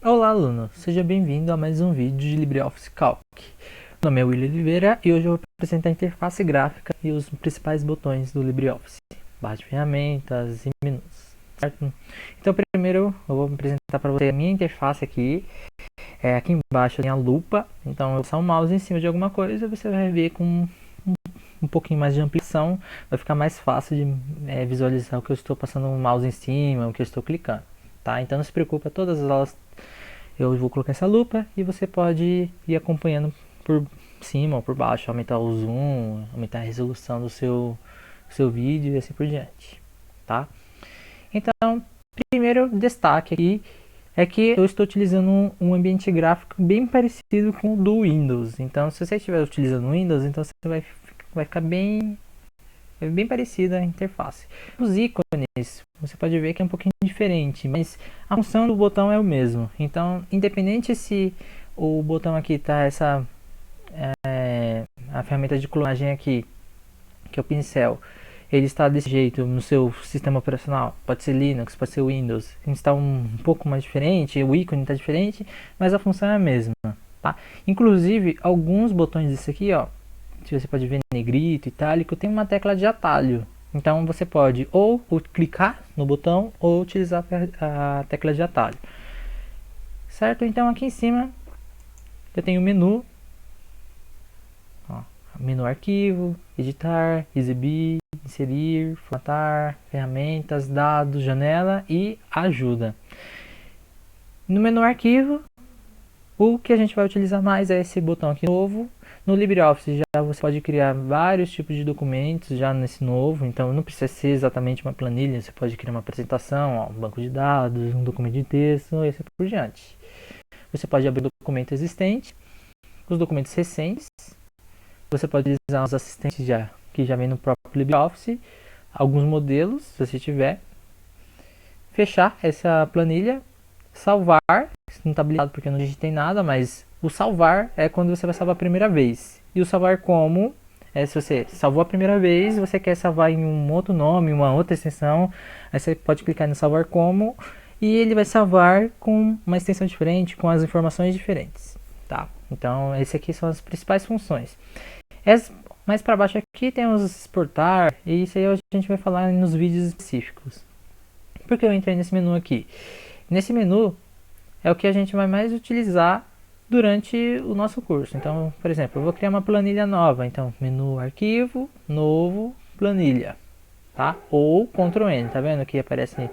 Olá, aluno! Seja bem-vindo a mais um vídeo de LibreOffice Calc. Meu nome é William Oliveira e hoje eu vou apresentar a interface gráfica e os principais botões do LibreOffice, barra de ferramentas e menus, certo? Então, primeiro eu vou apresentar para você a minha interface aqui. Aqui embaixo tem a lupa, então eu vou passar o mouse em cima de alguma coisa e você vai ver com um pouquinho mais de ampliação, vai ficar mais fácil de visualizar o que eu estou passando o mouse em cima, o que eu estou clicando. Tá? Então não se preocupe, todas as aulas eu vou colocar essa lupa e você pode ir acompanhando por cima ou por baixo, aumentar o zoom, aumentar a resolução do seu vídeo e assim por diante, tá? Então, primeiro destaque aqui é que eu estou utilizando um ambiente gráfico bem parecido com o do Windows. Então, se você estiver utilizando o Windows, então você vai ficar bem parecida a interface. Os ícones, você pode ver que é um pouquinho diferente, mas a função do botão é o mesmo. Então, independente se o botão aqui está a ferramenta de clonagem aqui, que é o pincel, ele está desse jeito no seu sistema operacional, pode ser Linux, pode ser Windows, está um pouco mais diferente, o ícone está diferente, mas a função é a mesma, tá? Inclusive, alguns botões desse aqui, ó, se você pode ver negrito, itálico, tem uma tecla de atalho. Então você pode ou clicar no botão ou utilizar a tecla de atalho. Certo? Então aqui em cima eu tenho o menu. Ó, menu arquivo, editar, exibir, inserir, formatar, ferramentas, dados, janela e ajuda. No menu arquivo, o que a gente vai utilizar mais é esse botão aqui novo. No LibreOffice já você pode criar vários tipos de documentos já nesse novo, então não precisa ser exatamente uma planilha, você pode criar uma apresentação, ó, um banco de dados, um documento de texto e assim por diante. Você pode abrir o documento existente, os documentos recentes, você pode utilizar os assistentes que já vem no próprio LibreOffice, alguns modelos, se você tiver, fechar essa planilha, salvar, não está habilitado porque eu não digitei nada, mas o salvar é quando você vai salvar a primeira vez. E o salvar como é se você salvou a primeira vez, você quer salvar em um outro nome, uma outra extensão, aí você pode clicar no salvar como e ele vai salvar com uma extensão diferente, com as informações diferentes, tá? Então, esse aqui são as principais funções. Mais para baixo aqui tem os exportar, e isso aí a gente vai falar nos vídeos específicos. Por que eu entrei nesse menu aqui? Nesse menu é o que a gente vai mais utilizar durante o nosso curso. Então, por exemplo, eu vou criar uma planilha nova. Então, menu arquivo, novo, planilha, tá? Ou Ctrl N, tá vendo que aparece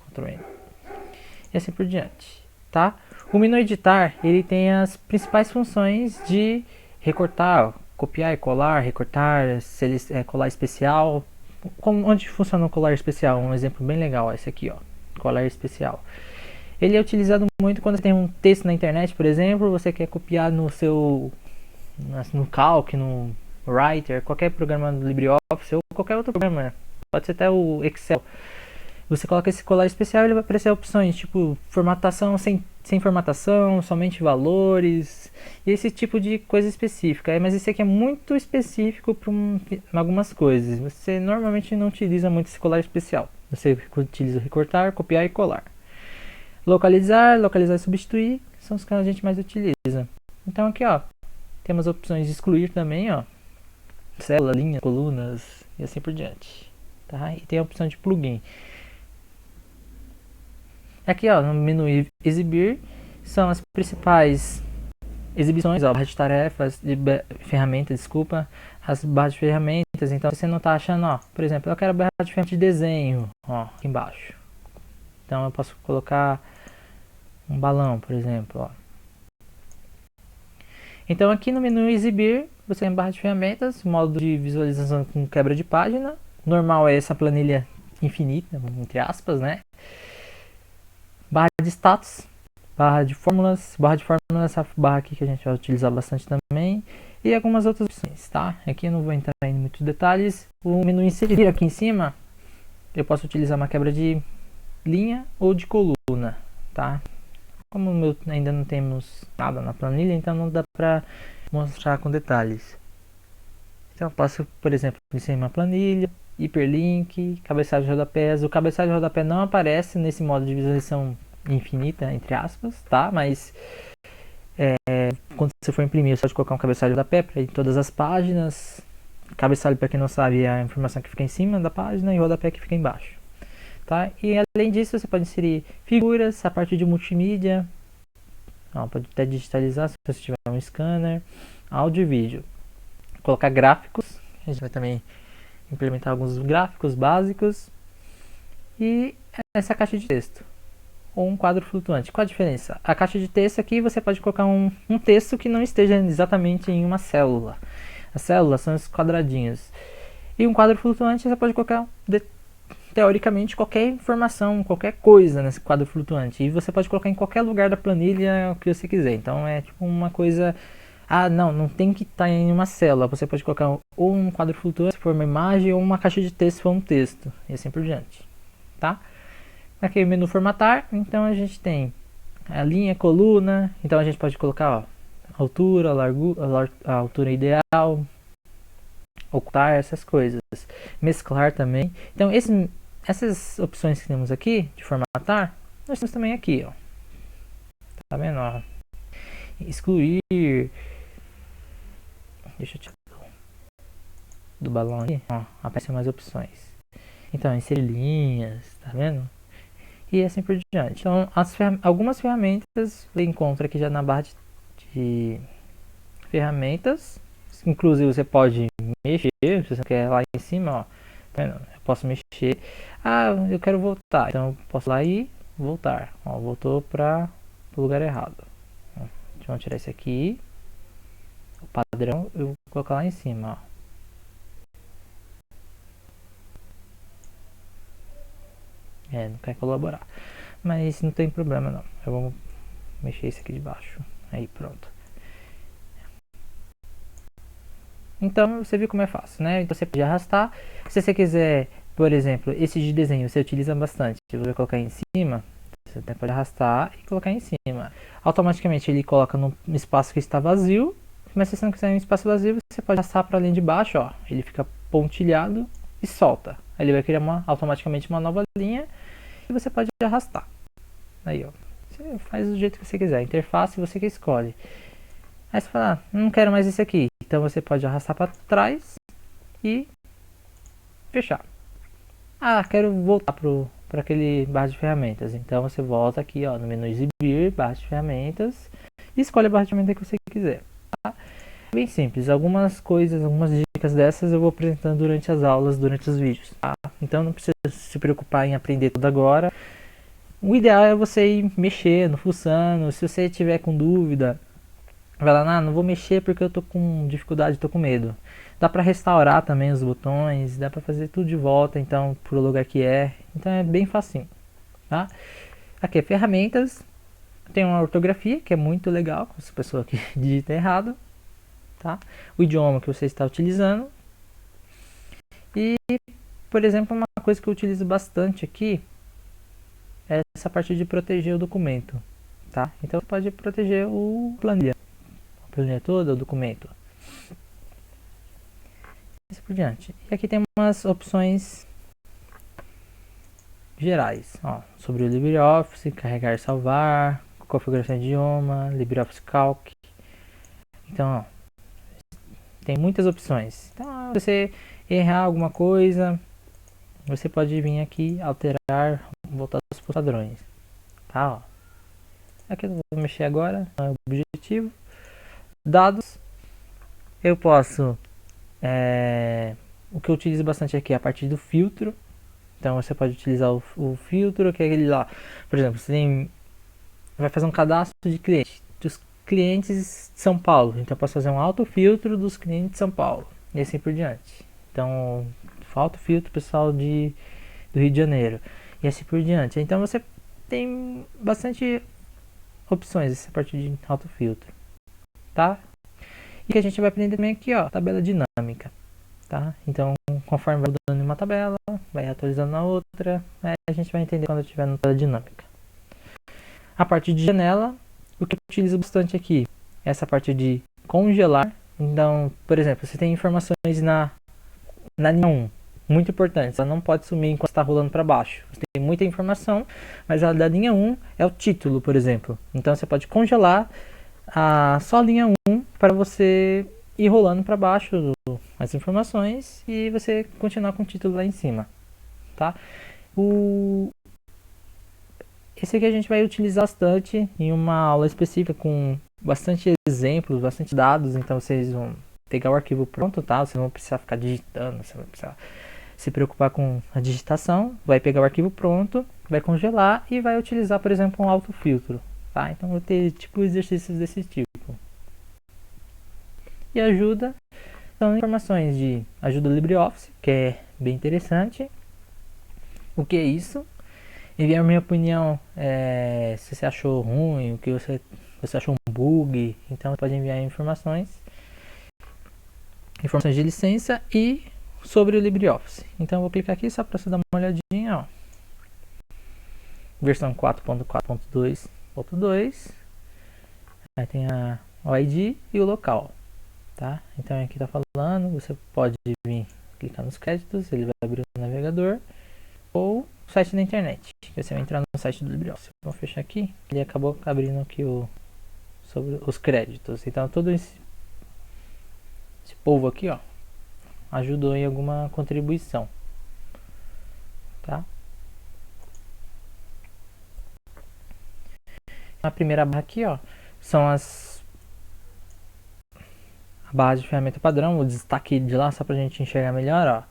Ctrl N. E assim por diante, tá? O menu editar, ele tem as principais funções de recortar, copiar e colar, recortar, colar especial. Onde funciona o colar especial? Um exemplo bem legal, esse aqui, ó, colar especial. Ele é utilizado muito quando você tem um texto na internet, por exemplo, você quer copiar no Calc, no Writer, qualquer programa do LibreOffice ou qualquer outro programa, pode ser até o Excel. Você coloca esse colar especial e ele vai aparecer opções tipo formatação sem formatação, somente valores, e esse tipo de coisa específica. Mas esse aqui é muito específico para algumas coisas. Você normalmente não utiliza muito esse colar especial. Você utiliza recortar, copiar e colar. Localizar e substituir são os que a gente mais utiliza. Então aqui, ó, temos opções de excluir também, ó, célula, linhas, colunas e assim por diante, tá? E tem a opção de plugin. Aqui, ó, no menu exibir são as principais exibições, ó, barra de tarefas, ferramentas, desculpa, as barras de ferramentas. Então, se você não está achando, ó, por exemplo, eu quero a barra de ferramentas de desenho, ó, aqui embaixo. Então, eu posso colocar um balão, por exemplo, ó. Então, aqui no menu exibir, você tem barra de ferramentas, modo de visualização com quebra de página. Normal é essa planilha infinita, entre aspas, né? Barra de status, barra de fórmulas, essa barra aqui que a gente vai utilizar bastante também, e algumas outras opções, tá? Aqui eu não vou entrar em muitos detalhes. O menu inserir aqui em cima, eu posso utilizar uma quebra de linha ou de coluna, tá? Como ainda não temos nada na planilha, então não dá para mostrar com detalhes. Então eu posso, por exemplo, inserir uma planilha, hiperlink, cabeçalho de rodapés. O cabeçalho de rodapé não aparece nesse modo de visualização infinita, entre aspas, tá? Mas quando você for imprimir, você pode colocar um cabeçalho rodapé para ir em todas as páginas. Cabeçalho, para quem não sabe, é a informação que fica em cima da página e rodapé que fica embaixo. Tá? E além disso, você pode inserir figuras, a parte de multimídia, pode até digitalizar se você tiver um scanner, áudio e vídeo. Colocar gráficos, a gente vai também implementar alguns gráficos básicos. E essa caixa de texto, ou um quadro flutuante. Qual a diferença? A caixa de texto aqui você pode colocar um texto que não esteja exatamente em uma célula. As células são os quadradinhos. E um quadro flutuante você pode colocar teoricamente qualquer informação, qualquer coisa nesse quadro flutuante. E você pode colocar em qualquer lugar da planilha o que você quiser. Então é tipo uma coisa... não tem que estar em uma célula. Você pode colocar ou um quadro flutuante se for uma imagem, ou uma caixa de texto se for um texto. E assim por diante. Tá? Aqui o menu formatar. Então a gente tem a linha, coluna. Então a gente pode colocar altura, largura, a altura ideal, ocultar, essas coisas. Mesclar também. Então essas opções que temos aqui de formatar, nós temos também aqui, ó. Tá vendo? Ó? Excluir. Deixa eu tirar do balão aqui. Ó, aparecem mais opções. Então, inserir linhas, tá vendo? E assim por diante. Então, algumas ferramentas você encontra aqui já na barra de ferramentas. Inclusive, você pode mexer, se você quer lá em cima, ó. Tá vendo? Eu posso mexer. Eu quero voltar. Então, eu posso ir lá e voltar. Ó, voltou para o lugar errado. Vamos tirar esse aqui. O padrão eu vou colocar lá em cima, ó. Não quer colaborar. Mas não tem problema não. Eu vou mexer esse aqui de baixo. Aí pronto. Então você viu como é fácil, né? Então você pode arrastar. Se você quiser, por exemplo, esse de desenho você utiliza bastante. Você vai colocar em cima. Você até pode arrastar e colocar em cima. Automaticamente ele coloca no espaço que está vazio. Mas se você não quiser um espaço vazio, você pode arrastar para a linha de baixo, ó. Ele fica pontilhado e solta. Aí ele vai criar automaticamente uma nova linha e você pode arrastar. Aí, ó. Você faz do jeito que você quiser. Interface você que escolhe. Aí você fala, não quero mais esse aqui. Então você pode arrastar para trás e fechar. Quero voltar para aquele barra de ferramentas. Então você volta aqui, ó, no menu exibir, barra de ferramentas, e escolhe a barra de ferramentas que você quiser. Tá? Bem simples. Algumas coisas, algumas dicas dessas eu vou apresentando durante as aulas, durante os vídeos. Tá? Então não precisa se preocupar em aprender tudo agora. O ideal é você ir mexendo, fuçando. Se você tiver com dúvida, vai lá, não vou mexer porque eu tô com dificuldade, tô com medo. Dá pra restaurar também os botões, dá pra fazer tudo de volta, então, pro lugar que é. Então é bem facinho, tá? Aqui, ferramentas. Tem uma ortografia, que é muito legal, se a pessoa que digita errado, tá? O idioma que você está utilizando. E, por exemplo, uma coisa que eu utilizo bastante aqui é essa parte de proteger o documento, tá? Então, você pode proteger o planilha toda, o documento. Assim por diante. E aqui tem umas opções gerais, ó, sobre o LibreOffice, carregar e salvar, configuração de idioma, LibreOffice Calc. Então, ó, tem muitas opções. Então, se você errar alguma coisa, você pode vir aqui, alterar, voltar aos padrões. Tá, ó. Aqui eu não vou mexer agora, não é o objetivo. Dados, eu posso, o que eu utilizo bastante aqui é a parte do filtro. Então você pode utilizar o filtro, que é aquele lá, por exemplo, você vai fazer um cadastro de cliente, dos clientes de São Paulo, então eu posso fazer um autofiltro dos clientes de São Paulo, e assim por diante. Então, autofiltro pessoal do Rio de Janeiro, e assim por diante. Então você tem bastante opções essa parte de autofiltro. Tá? E que a gente vai aprender também aqui, ó, tabela dinâmica, tá? Então, conforme vai mudando em uma tabela, vai atualizando na outra, a gente vai entender quando estiver na tabela dinâmica. A parte de janela, o que eu utilizo bastante aqui, é essa parte de congelar. Então, por exemplo, você tem informações na linha 1, muito importantes. Ela não pode sumir enquanto está rolando para baixo. Você tem muita informação, mas a da linha 1 é o título, por exemplo. Então você pode congelar só a linha 1 para você ir rolando para baixo as informações e você continuar com o título lá em cima, tá? Esse aqui a gente vai utilizar bastante em uma aula específica com bastante exemplos, bastante dados, então vocês vão pegar o arquivo pronto, tá? Vocês não vão precisar ficar digitando, você vai precisar se preocupar com a digitação, vai pegar o arquivo pronto, vai congelar e vai utilizar, por exemplo, um autofiltro, tá? Então vou ter tipo exercícios desse tipo. E ajuda, são informações de ajuda LibreOffice, que é bem interessante. O que é isso? Enviar minha opinião, se você achou ruim, o que você achou um bug, então você pode enviar informações de licença e sobre o LibreOffice. Então eu vou clicar aqui só para você dar uma olhadinha, ó. Versão 4.4.2.2, aí tem o ID e o local, tá? Então aqui tá falando, você pode vir clicar nos créditos, ele vai abrir o navegador, ou o site da internet, que você vai entrar no site do LibreOffice. Vamos fechar aqui, ele acabou abrindo aqui sobre os créditos. Então todo esse povo aqui, ó, ajudou em alguma contribuição, tá? A primeira barra aqui, ó, são a barra de ferramenta padrão, o destaque de lá só pra gente enxergar melhor, ó.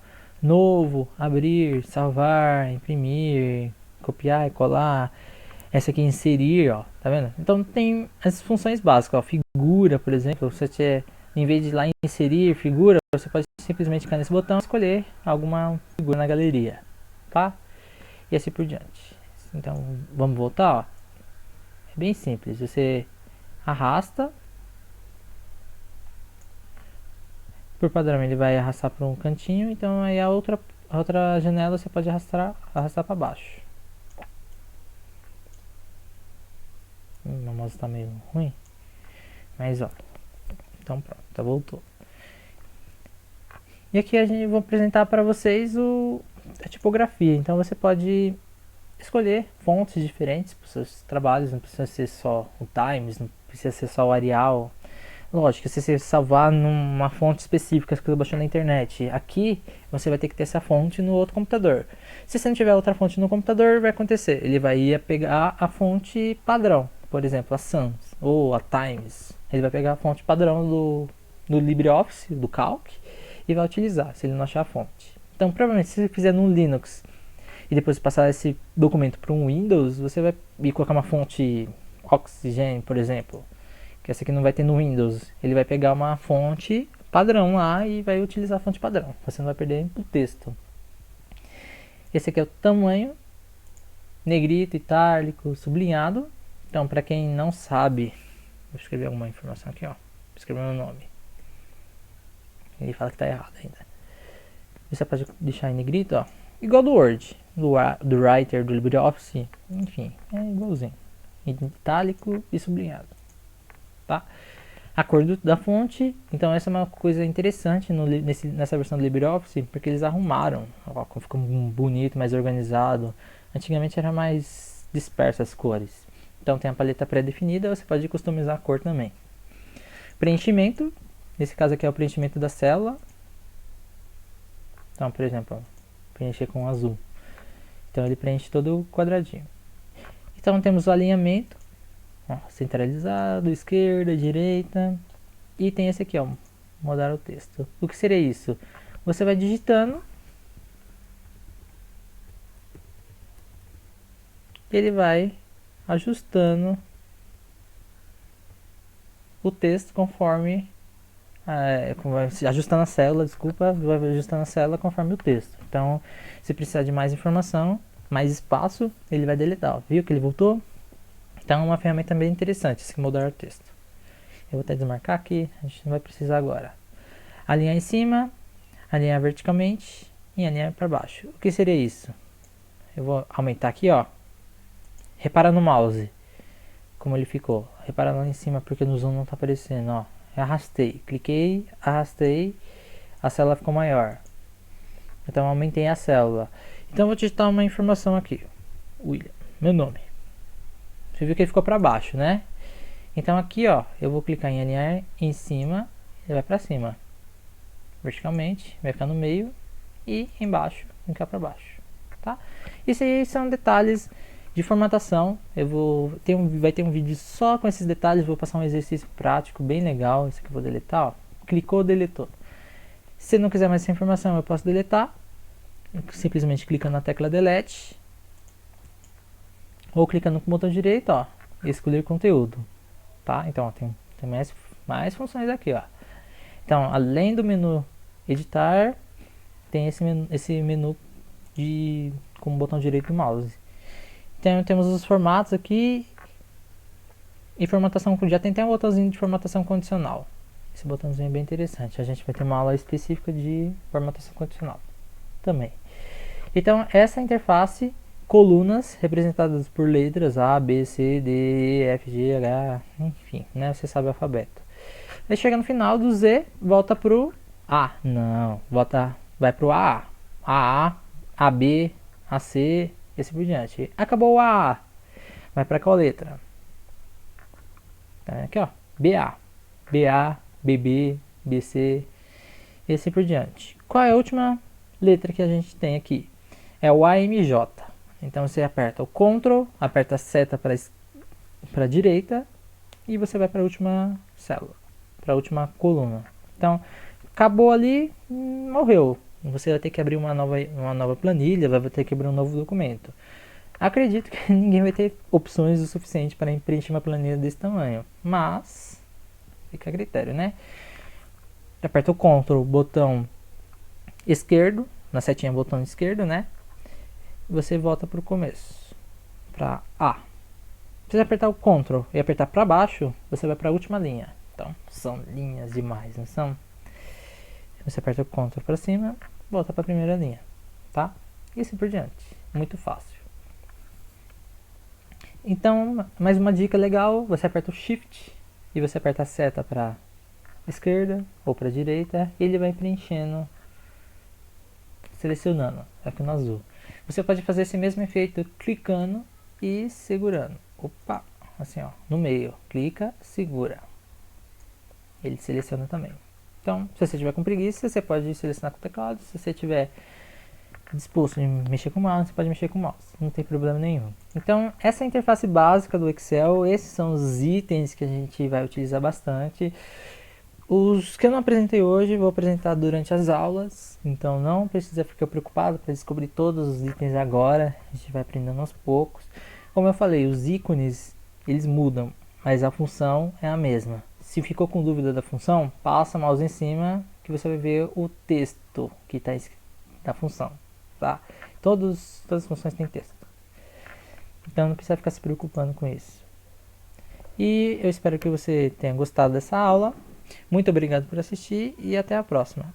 Novo, abrir, salvar, imprimir, copiar e colar. Essa aqui inserir, ó, tá vendo? Então tem as funções básicas, ó, figura, por exemplo, você em vez de ir lá inserir figura, você pode simplesmente clicar nesse botão e escolher alguma figura na galeria, tá? E assim por diante. Então vamos voltar, ó. É bem simples, você arrasta, por padrão ele vai arrastar para um cantinho, então aí a outra janela você pode arrastar para baixo. Meu mouse está meio ruim, mas ó, então pronto, tá, voltou. E aqui a gente vai apresentar para vocês a tipografia. Então você pode escolher fontes diferentes para os seus trabalhos, não precisa ser só o Times, não precisa ser só o Arial. Lógico, se você salvar numa fonte específica que você baixou na internet, aqui você vai ter que ter essa fonte no outro computador. Se você não tiver outra fonte no computador, vai acontecer, ele vai pegar a fonte padrão, por exemplo, a Sans ou a Times. Ele vai pegar a fonte padrão do LibreOffice, do Calc, e vai utilizar, se ele não achar a fonte. Então, provavelmente, se você fizer no Linux e depois passar esse documento para um Windows, você vai colocar uma fonte Oxygen, por exemplo, que essa aqui não vai ter no Windows. Ele vai pegar uma fonte padrão lá e vai utilizar a fonte padrão. Você não vai perder o texto. Esse aqui é o tamanho, negrito, itálico, sublinhado. Então, para quem não sabe, vou escrever alguma informação aqui, ó. Vou escrever meu nome. Ele fala que tá errado ainda. Você pode deixar em negrito, ó. Igual do Word, do Writer, do LibreOffice. Enfim, é igualzinho. Itálico e sublinhado. Tá? A cor da fonte, então essa é uma coisa interessante nessa versão do LibreOffice, porque eles arrumaram, ó, ficou bonito, mais organizado. Antigamente era mais disperso as cores. Então tem a paleta pré-definida, você pode customizar a cor também. Preenchimento, nesse caso aqui é o preenchimento da célula. Então, por exemplo, preencher com azul. Então ele preenche todo o quadradinho. Então temos o alinhamento. Ó, centralizado, esquerda, direita. E tem esse aqui, ó, mudar o texto. O que seria isso? Você vai digitando. Ele vai ajustando o texto conforme... ajustando a célula, desculpa. Vai ajustando a célula conforme o texto. Então, se precisar de mais informação, mais espaço, ele vai deletar. Ó, viu que ele voltou? Então é uma ferramenta bem interessante, esse mudar o texto. Eu vou até desmarcar aqui, a gente não vai precisar agora. Alinhar em cima, alinhar verticalmente e alinhar para baixo. O que seria isso? Eu vou aumentar aqui, ó. Repara no mouse, como ele ficou. Repara lá em cima, porque no zoom não está aparecendo, ó. Eu arrastei, cliquei, arrastei, a célula ficou maior. Então aumentei a célula. Então eu vou digitar uma informação aqui. William, meu nome. Você viu que ele ficou para baixo, né? Então aqui, ó, eu vou clicar em alinhar em cima, ele vai para cima. Verticalmente, vai ficar no meio e embaixo, ficar para baixo, tá? Isso aí são detalhes de formatação. Vai ter um vídeo só com esses detalhes, vou passar um exercício prático bem legal, esse aqui eu vou deletar, ó. Clicou, deletou. Se não quiser mais essa informação, eu posso deletar, simplesmente clicando na tecla delete, ou clicando com o botão direito, ó, e escolher conteúdo, tá? Então, ó, tem mais funções aqui, ó. Então, além do menu editar, tem esse menu com o botão direito do mouse. Então, temos os formatos aqui e formatação, já tem até um botãozinho de formatação condicional. Esse botãozinho é bem interessante. A gente vai ter uma aula específica de formatação condicional também. Então, essa interface, colunas representadas por letras A, B, C, D, E, F, G, H, enfim, né? Você sabe o alfabeto. Aí chega no final do Z, volta pro A. Não, vai pro A, AB, AC, e assim por diante. Acabou o A, vai para qual letra? Aqui, ó, BA, BB, BC, e assim por diante. Qual é a última letra que a gente tem aqui? É o AMJ. Então você aperta o Ctrl, aperta a seta para a direita e você vai para a última célula, para a última coluna. Então, acabou ali, morreu. Você vai ter que abrir uma nova planilha, vai ter que abrir um novo documento. Acredito que ninguém vai ter opções o suficiente para preencher uma planilha desse tamanho, mas fica a critério, né? Aperta o Ctrl, botão esquerdo, na setinha botão esquerdo, né? Você volta para o começo, para A. Se você apertar o Ctrl e apertar para baixo, você vai para a última linha. Então, são linhas demais, não são? Você aperta o Ctrl para cima, volta para a primeira linha, tá? E assim por diante. Muito fácil. Então, mais uma dica legal, você aperta o Shift e você aperta a seta para esquerda ou para direita e ele vai preenchendo, selecionando, aqui no azul. Você pode fazer esse mesmo efeito clicando e segurando. Opa, assim ó, no meio, clica, segura. Ele seleciona também. Então, se você tiver com preguiça, você pode selecionar com o teclado. Se você tiver disposto a mexer com o mouse, você pode mexer com o mouse. Não tem problema nenhum. Então, essa é a interface básica do Excel. Esses são os itens que a gente vai utilizar bastante. Os que eu não apresentei hoje, vou apresentar durante as aulas. Então, não precisa ficar preocupado para descobrir todos os itens agora. A gente vai aprendendo aos poucos. Como eu falei, os ícones, eles mudam, mas a função é a mesma. Se ficou com dúvida da função, passa o mouse em cima que você vai ver o texto que está escrito da função, tá? Todas as funções têm texto. Então não precisa ficar se preocupando com isso. E eu espero que você tenha gostado dessa aula. Muito obrigado por assistir e até a próxima.